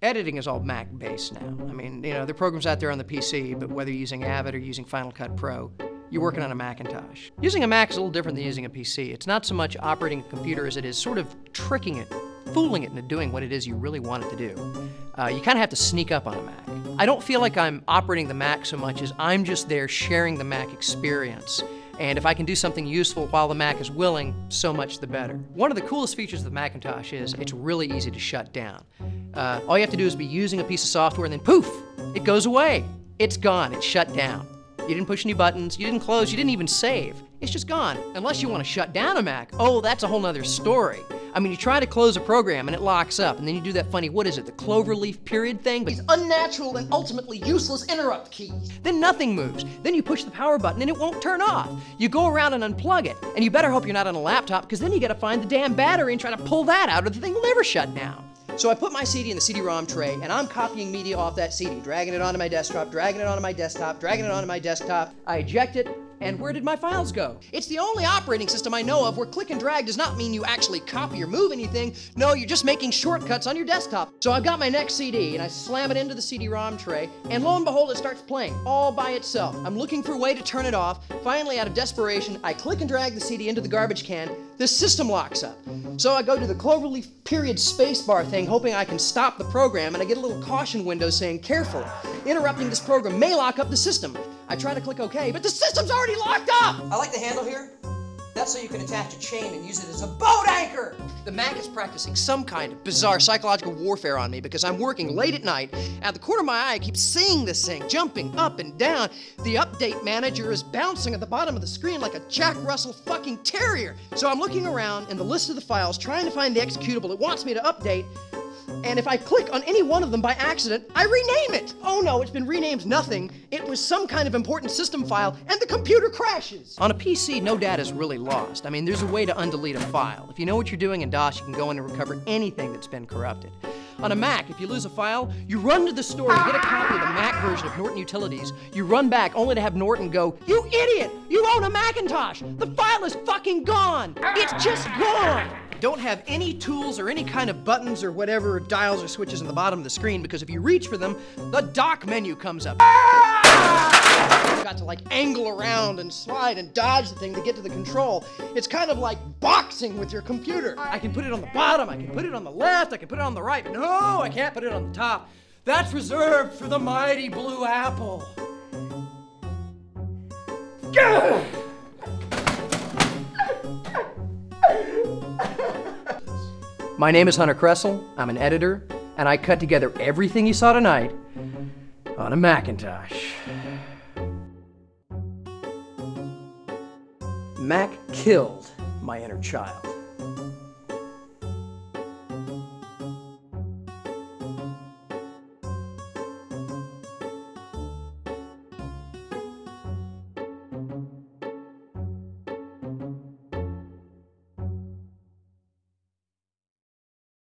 Editing is all Mac-based now. I mean, you know, there are programs out there on the PC, but whether you're using Avid or using Final Cut Pro, you're working on a Macintosh. Using a Mac is a little different than using a PC. It's not so much operating a computer as it is sort of tricking it, fooling it into doing what it is you really want it to do. You kind of have to sneak up on a Mac. I don't feel like I'm operating the Mac so much as I'm just there sharing the Mac experience. And if I can do something useful while the Mac is willing, so much the better. One of the coolest features of the Macintosh is it's really easy to shut down. All you have to do is be using a piece of software and then poof, it goes away. It's gone, it's shut down. You didn't push any buttons, you didn't close, you didn't even save. It's just gone. Unless you want to shut down a Mac, oh, that's a whole nother story. I mean, you try to close a program and it locks up, and then you do that funny, what is it, the cloverleaf period thing? These unnatural and ultimately useless interrupt keys. Then nothing moves. Then you push the power button and it won't turn off. You go around and unplug it, and you better hope you're not on a laptop, because then you gotta find the damn battery and try to pull that out, or the thing will never shut down. So I put my CD in the CD-ROM tray, and I'm copying media off that CD, dragging it onto my desktop, dragging it onto my desktop, dragging it onto my desktop. I eject it, and where did my files go? It's the only operating system I know of where click and drag does not mean you actually copy or move anything. No, you're just making shortcuts on your desktop. So I've got my next CD, and I slam it into the CD-ROM tray, and lo and behold, it starts playing all by itself. I'm looking for a way to turn it off. Finally, out of desperation, I click and drag the CD into the garbage can. The system locks up. So I go to the cloverleaf period spacebar thing, hoping I can stop the program, and I get a little caution window saying, careful, interrupting this program may lock up the system. I try to click OK, but the system's already locked up! I like the handle here. That's so you can attach a chain and use it as a boat anchor! The Mac is practicing some kind of bizarre psychological warfare on me because I'm working late at night. Out the corner of my eye, I keep seeing this thing jumping up and down. The update manager is bouncing at the bottom of the screen like a Jack Russell fucking terrier. So I'm looking around in the list of the files, trying to find the executable it wants me to update. And if I click on any one of them by accident, I rename it! Oh no, it's been renamed nothing. It was some kind of important system file, and the computer crashes! On a PC, no data is really lost. I mean, there's a way to undelete a file. If you know what you're doing in DOS, you can go in and recover anything that's been corrupted. On a Mac, if you lose a file, you run to the store and get a copy of the Mac version of Norton Utilities. You run back only to have Norton go, "You idiot! You own a Macintosh! The file is fucking gone! It's just gone!" Don't have any tools or any kind of buttons or whatever dials or switches on the bottom of the screen, because if you reach for them, the dock menu comes up. You've got to like angle around and slide and dodge the thing to get to the control. It's kind of like boxing with your computer. I can put it on the bottom, I can put it on the left, I can put it on the right. No, I can't put it on the top. That's reserved for the mighty Blue Apple. Gah! My name is Hunter Kressel, I'm an editor, and I cut together everything you saw tonight on a Macintosh. Mac killed my inner child.